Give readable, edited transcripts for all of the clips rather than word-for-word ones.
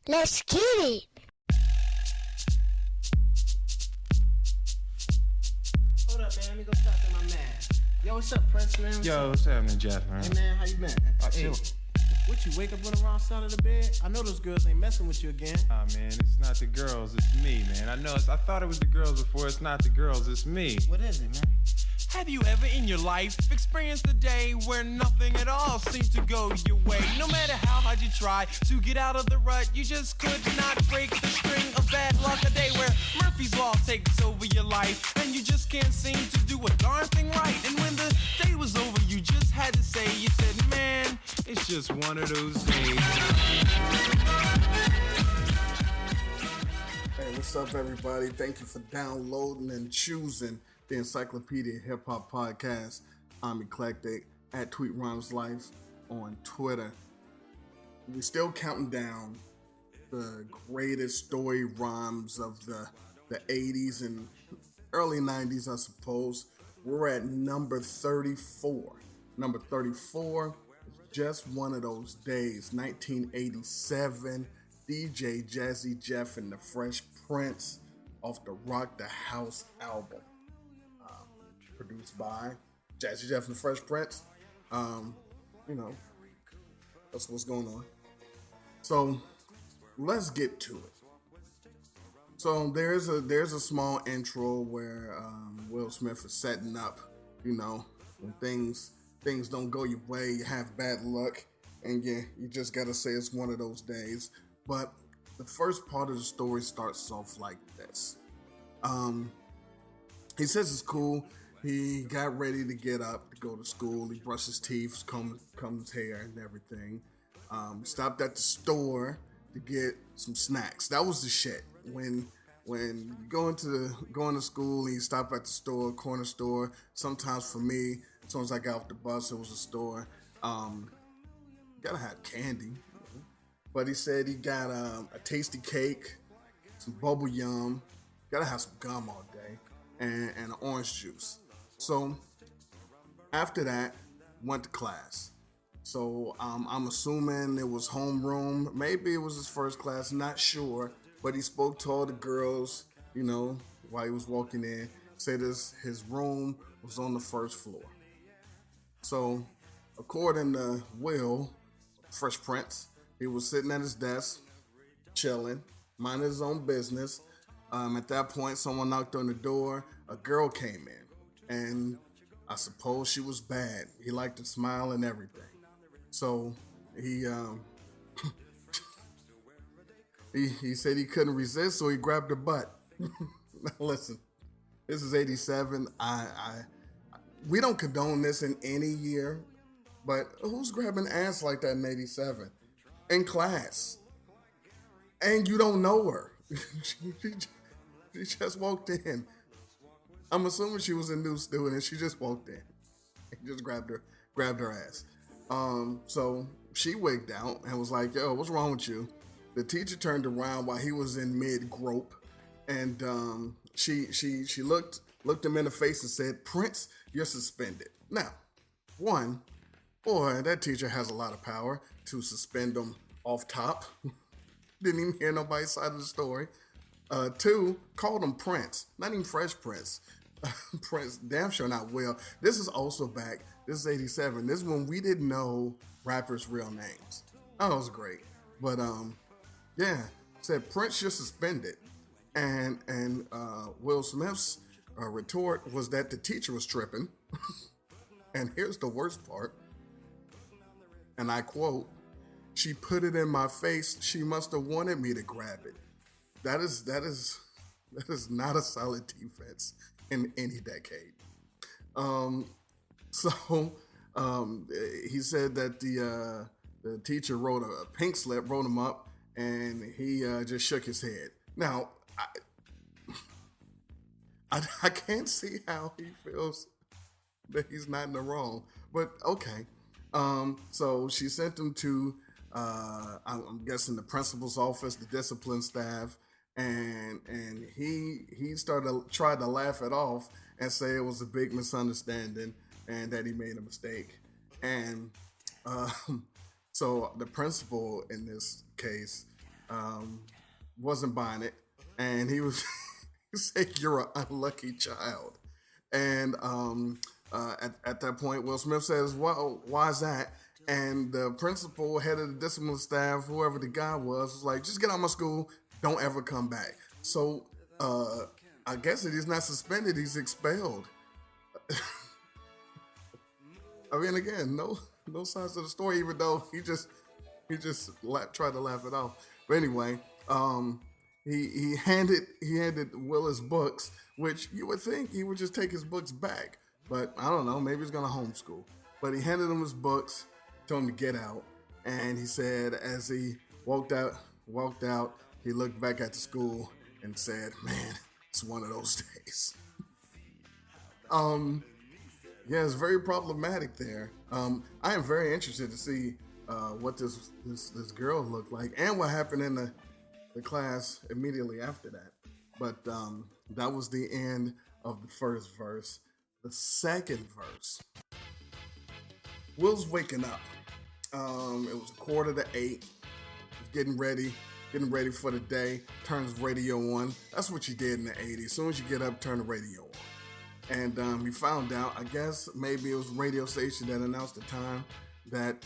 Let's get it. Hold up, man. Let me go talk to my man. Yo, what's up, Prince, man? Yo, what's happening, Jeff, man? Hey, man, how you been? Chill. What, you wake up on the wrong side of the bed? I know those girls ain't messing with you again. Nah, man, it's not the girls, it's me, man. I thought it was the girls before. It's not the girls, it's me. What is it, man? Have you ever in your life experienced a day where nothing at all seems to go your way? No matter how hard you try to get out of the rut, you just could not break the string of bad luck. A day where Murphy's Law takes over your life and you just can't seem to do a darn thing right. And when the day was over, you just had to say, you said, man, It's just one of those days. Hey, what's up, everybody? Thank you for downloading and choosing the Encyclopedia Hip Hop Podcast. I'm Eclectic at Tweet Rhymes Life on Twitter. We're still counting down the greatest story rhymes of the 80s and early 90s, I suppose. We're at number 34. Number 34 is just one of those days, 1987. DJ Jazzy Jeff and the Fresh Prince off the Rock the House album. Produced by Jazzy Jeff and the Fresh Prince. That's what's going on. So let's get to it. So there's a small intro where Will Smith is setting up, when things don't go your way, you have bad luck, and you just gotta say it's one of those days. But the first part of the story starts off like this. He says it's cool. He got ready to get up to go to school. He brushed his teeth, combed his hair and everything. Stopped at the store to get some snacks. That was the shit. When you going to school and you stop at the store, corner store. Sometimes for me, as soon as I got off the bus, it was a store. Gotta have candy. But he said he got a tasty cake, some bubble yum. Gotta have some gum all day, and an orange juice. So after that, went to class. So I'm assuming it was homeroom. Maybe it was his first class, not sure. But he spoke to all the girls, while he was walking in. Said his room was on the first floor. So according to Will, Fresh Prince, he was sitting at his desk, chilling, minding his own business. At that point, someone knocked on the door. A girl came in. And I suppose she was bad. He liked to smile and everything. So he he said he couldn't resist, so he grabbed her butt. Now listen, this is 87. We don't condone this in any year, but who's grabbing ass like that in 87? In class. And you don't know her. She just walked in. I'm assuming she was a new student and she just walked in. He just grabbed her ass. So she wigged out and was like, yo, what's wrong with you? The teacher turned around while he was in mid-grope, and she looked him in the face and said, Prince, you're suspended. Now, one, boy, that teacher has a lot of power to suspend him off top. Didn't even hear nobody's side of the story. Two, called him Prince, not even Fresh Prince. Prince, damn sure not Will. This is also back. This is 87. This is when we didn't know rappers' real names. Oh, it was great. But said Prince, you're suspended. And Will Smith's retort was that the teacher was tripping. And here's the worst part. And I quote, she put it in my face. She must have wanted me to grab it. That is not a solid defense in any decade. He said that the teacher wrote a pink slip, wrote him up, and he just shook his head. Now, I can't see how he feels that he's not in the wrong, but okay. So she sent him to, I'm guessing the principal's office, the discipline staff, and he tried to laugh it off and say it was a big misunderstanding and that he made a mistake. And So the principal in this case wasn't buying it, and he was he said, "You're an unlucky child." And at that point, Will Smith says, "Well, why is that?" And the principal, head of the discipline staff, whoever the guy was like, "Just get out of my school. Don't ever come back." So I guess that he's not suspended; he's expelled. I mean, again, no sides of the story, even though he just tried to laugh it off. But anyway, he handed Will his books, which you would think he would just take his books back, but I don't know, maybe he's gonna homeschool. But he handed him his books, told him to get out, and he said as he walked out, he looked back at the school and said, "Man, it's one of those days." Yeah, it's very problematic there. I am very interested to see what this girl looked like and what happened in the class immediately after that. But that was the end of the first verse. The second verse, Will's waking up. It was 7:45. He's getting ready for the day. Turns radio on. That's what you did in the 80s. As soon as you get up, turn the radio on. And he found out, I guess maybe it was a radio station that announced the time, that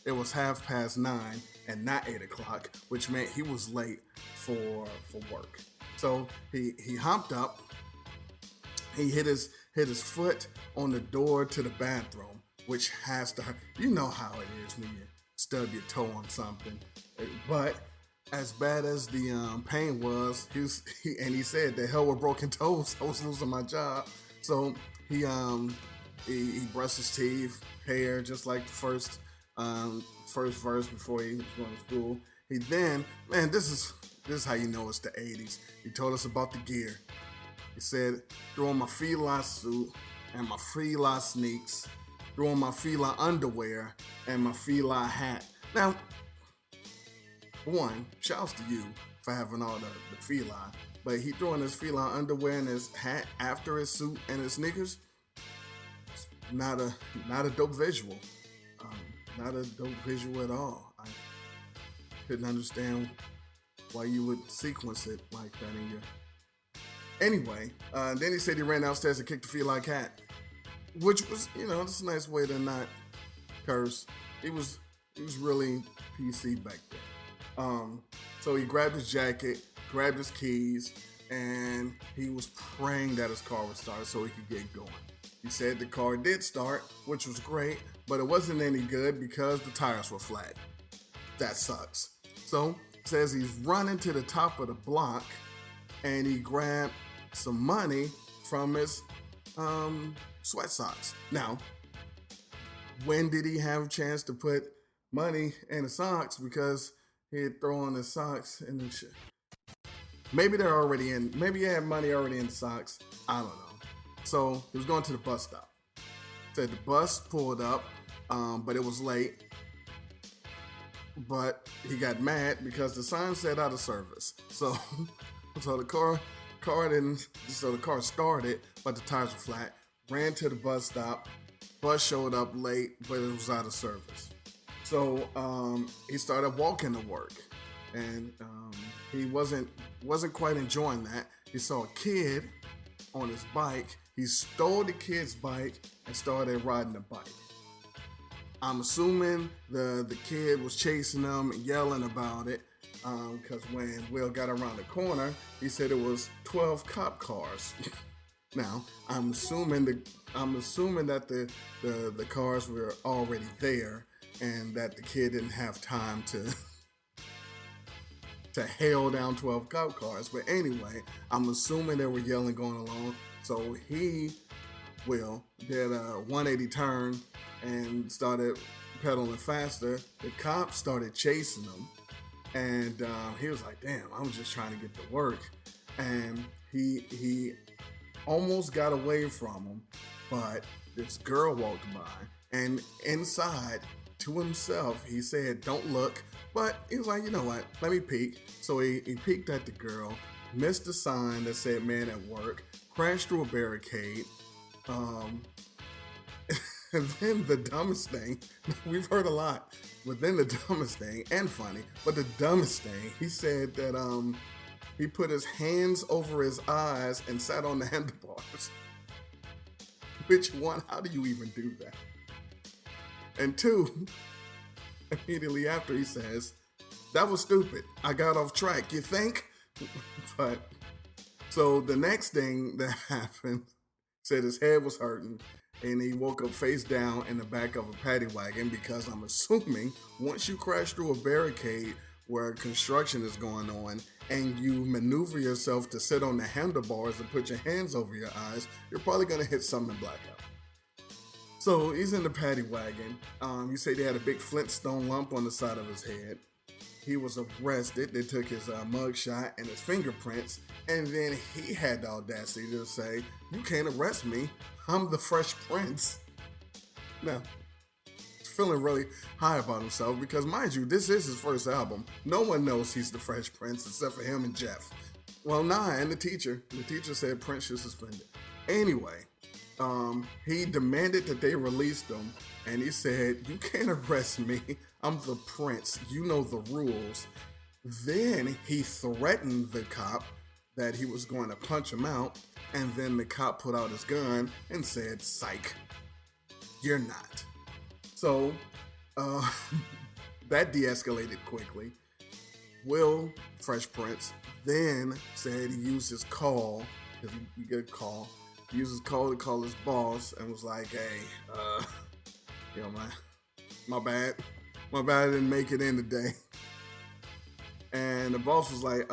it was 9:30 and not 8 o'clock, which meant he was late for work. So he hopped up, he hit his foot on the door to the bathroom, which has to hurt. You know how it is when you stub your toe on something. But as bad as the pain was, he said, "The hell with broken toes, I was losing my job." So he brushed his teeth, hair, just like the first verse before he was going to school. He then, man, this is how you know it's the 80s. He told us about the gear. He said, "Throw on my Fila suit and my Fila sneaks, throw on my Fila underwear and my Fila hat." Now, one, shouts to you for having all the feline, but he throwing his feline underwear and his hat after his suit and his sneakers. Not a dope visual. Not a dope visual at all. I couldn't understand why you would sequence it like that in your. Anyway, then he said he ran downstairs and kicked the feline cat, which was, just a nice way to not curse. He was really PC back then. So he grabbed his jacket, grabbed his keys, and he was praying that his car would start so he could get going. He said the car did start, which was great, but it wasn't any good because the tires were flat. That sucks. So says he's running to the top of the block, and he grabbed some money from his sweat socks. Now, when did he have a chance to put money in the socks? Because he had thrown his socks in the shit. Maybe they're already in. Maybe he had money already in the socks. I don't know. So he was going to the bus stop. Said the bus pulled up, but it was late. But he got mad because the sign said out of service. So the car didn't. So the car started, but the tires were flat. Ran to the bus stop. Bus showed up late, but it was out of service. So he started walking to work, and he wasn't quite enjoying that. He saw a kid on his bike. He stole the kid's bike and started riding the bike. I'm assuming the kid was chasing him and yelling about it, because when Will got around the corner, he said it was 12 cop cars. Now, I'm assuming that the cars were already there, and that the kid didn't have time to hail down 12 cop cars. But anyway, I'm assuming they were yelling going along. So Will did a 180 turn and started pedaling faster. The cops started chasing him, and he was like, "Damn, I'm just trying to get to work." And he almost got away from him, but this girl walked by, and inside to himself, he said, "Don't look." But he was like, "You know what? Let me peek." So he peeked at the girl, missed the sign that said "Man at Work," crashed through a barricade, And then the dumbest thing, we've heard a lot, but then the dumbest thing, and funny, but the dumbest thing, he said that he put his hands over his eyes and sat on the handlebars. Which one, how do you even do that? And two, immediately after he says, that was stupid. I got off track, you think? But, so the next thing that happened, said his head was hurting and he woke up face down in the back of a paddy wagon because I'm assuming once you crash through a barricade where construction is going on and you maneuver yourself to sit on the handlebars and put your hands over your eyes, you're probably gonna hit something and black out. So he's in the paddy wagon. You say they had a big Flintstone lump on the side of his head. He was arrested. They took his mugshot and his fingerprints, and then he had the audacity to say, "You can't arrest me. I'm the Fresh Prince." Now, he's feeling really high about himself because, mind you, this is his first album. No one knows he's the Fresh Prince except for him and Jeff. Well, and the teacher. The teacher said Prince should suspend it. Anyway, he demanded that they release him, and he said, "You can't arrest me. I'm the prince. You know the rules." Then he threatened the cop that he was going to punch him out, and then the cop put out his gun and said, "Psych, you're not." So that de-escalated quickly. Will, Fresh Prince, then said he used his call, because you get a call, he used his call to call his boss and was like, "Hey, my bad. My bad, I didn't make it in today." And the boss was like,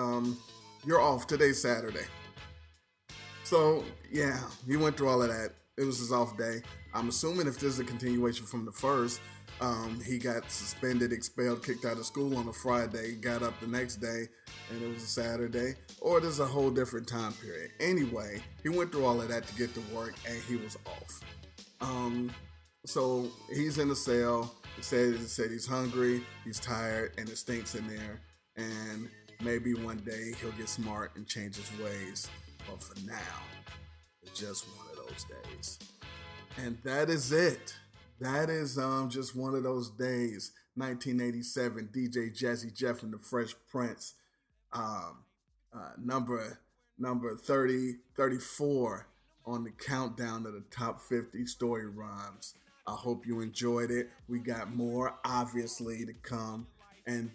"You're off. Today's Saturday." So, yeah, he went through all of that. It was his off day. I'm assuming if this is a continuation from the first, he got suspended, expelled, kicked out of school on a Friday, got up the next day, and it was a Saturday, or there's a whole different time period. Anyway, he went through all of that to get to work, and he was off. So he's in the cell. He said he's hungry, he's tired, and it stinks in there. And maybe one day he'll get smart and change his ways. But for now, it's just one of those days. And that is it. That is just one of those days. 1987, DJ Jazzy Jeff and the Fresh Prince. Number 34 on the countdown of the top 50 story rhymes. I hope you enjoyed it. We got more, obviously, to come. And,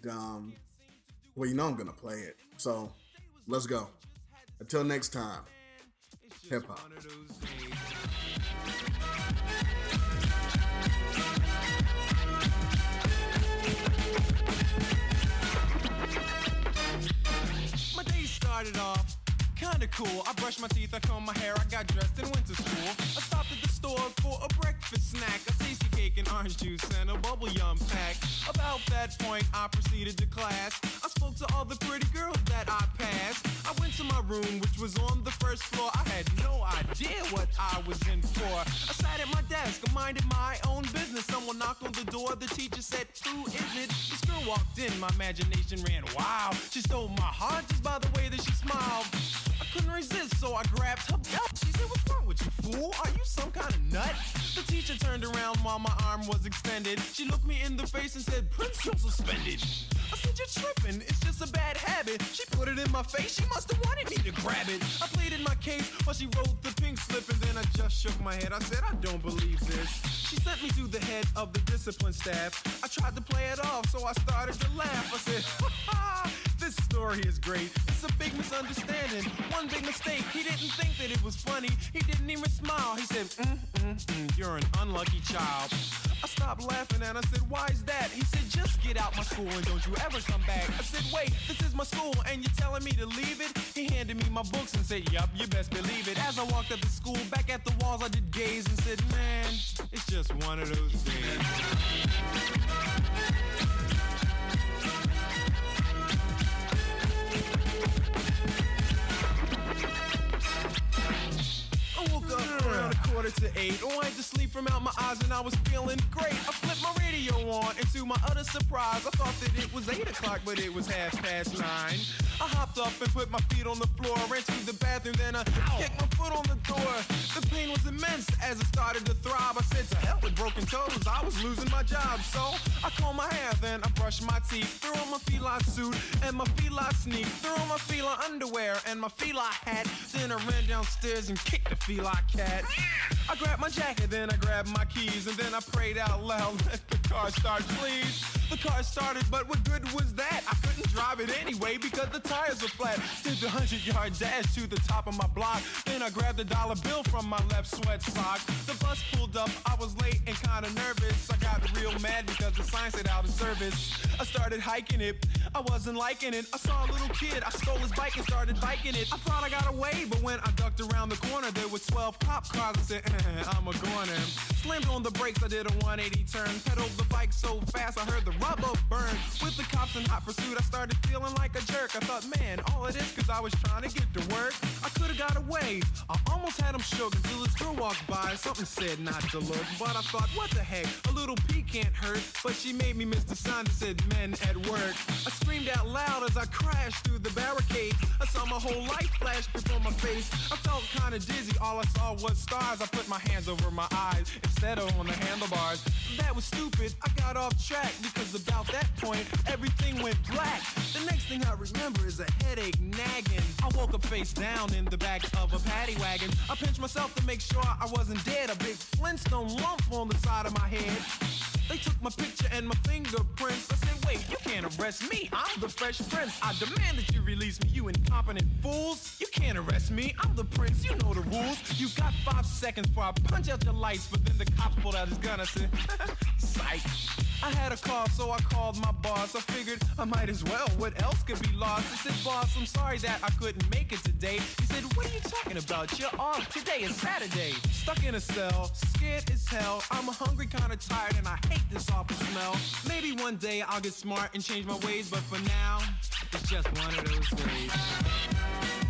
well, you know I'm going to play it. So, let's go. Until next time, hip-hop. My day started off kinda cool. I brushed my teeth, I combed my hair, I got dressed and went to school. I stopped at the store for a breakfast snack, a tasty cake and orange juice and a bubble yum pack. About that point, I proceeded to class. I spoke to all the pretty girls that I passed. I went to my room, which was on the first floor. I had no idea what I was in for. I sat at my desk, I minded my own business. Someone knocked on the door, the teacher said, "Who is it?" This girl walked in, my imagination ran wild. She stole my heart just by the way that she smiled. I couldn't resist, so I grabbed her belt. She said, "What's wrong with you, fool? Are you some kind of nut?" The teacher turned around while my arm was extended. She looked me in the face and said, "Prince, you're suspended." I said, "You're tripping, it's just a bad habit." She put it in my face, she must have wanted me to grab it. I pleaded my case while she wrote the pink slip, and then I just shook my head. I said, "I don't believe this." She sent me to the head of the discipline staff. I tried to play it off, so I started to laugh. I said, "Ha ha, this story is great. It's a big misunderstanding. One big mistake, he didn't think that it was funny. He didn't even smile. He said, you're an unlucky child." I stopped laughing and I said, "Why is that?" He said, "Just get out my school and don't you ever come back." I said, "Wait, this is my school and you're telling me to leave it?" He handed me my books and said, "Yup, you best believe it." As I walked up to school, back at the walls I did gaze and said, "Man, it's just one of those days." I woke up around 7:45. Oh, I had to sleep from out my eyes and I was feeling great. I flipped my radio on and to my utter surprise, I thought that it was 8 o'clock, but it was 9:30. I hopped up and put my feet on the floor, ran to the bathroom, then I kicked my foot on the door. The pain was immense as it started to throb. I said, to hell with broken toes, I was losing my job. So I combed my hair, then I brushed my teeth, threw on my feline suit and my feline sneak, threw on my feline underwear and my feline hat. Then I ran downstairs and kicked the feline cat. I grabbed my jacket, then I grabbed my keys, and then I prayed out loud, let the car start, please. The car started, but what good was that? I couldn't drive it anyway because the tires were flat. Did the 100-yard dash to the top of my block. Then I grabbed a dollar bill from my left sweat sock. The bus pulled up, I was late and kinda nervous. I got real mad because the sign said out of service. I started hiking it, I wasn't liking it. I saw a little kid, I stole his bike and started biking it. I thought I got away, but when I ducked around the corner, there was 12 cop cars. I said, I'm a goner. Slammed on the brakes, I did a 180 turn. Pedaled the bike so fast, I heard the rubber burn. With the cops in hot pursuit, I started feeling like a jerk. I thought, man, all of this cause I was trying to get to work. I could've got away, I almost had him shook until this girl walked by. Something said not to look, but I thought, what the heck, a little pee can't hurt. But she made me miss the sign that said men at work. I screamed out loud as I crashed through the barricade. I saw my whole life flash before my face. I felt kinda dizzy, all I saw was stars. I put my hands over my eyes instead of on the handlebars. That was stupid, I got off track because about that point, everything went black. The next thing I remember is a headache nagging. I woke up face down in the back of a paddy wagon. I pinched myself to make sure I wasn't dead. A big Flintstone lump on the side of my head. They took my picture and my fingerprints. I said, wait, you can't arrest me. I'm the Fresh Prince. I demand that you release me, you incompetent fools. You can't arrest me. I'm the prince. You know the rules. You got 5 seconds before I punch out your lights. But then the cops pulled out his gun. I said, psych. I had a call, so I called my boss. I figured I might as well. What else could be lost? I said, boss, I'm sorry that I couldn't make it today. He said, what are you talking about? You're off. Today is Saturday. Stuck in a cell, scared as hell. I'm hungry, kinda tired, and I hate this awful smell. Maybe one day I'll get smart and change my ways, but for now, it's just one of those days.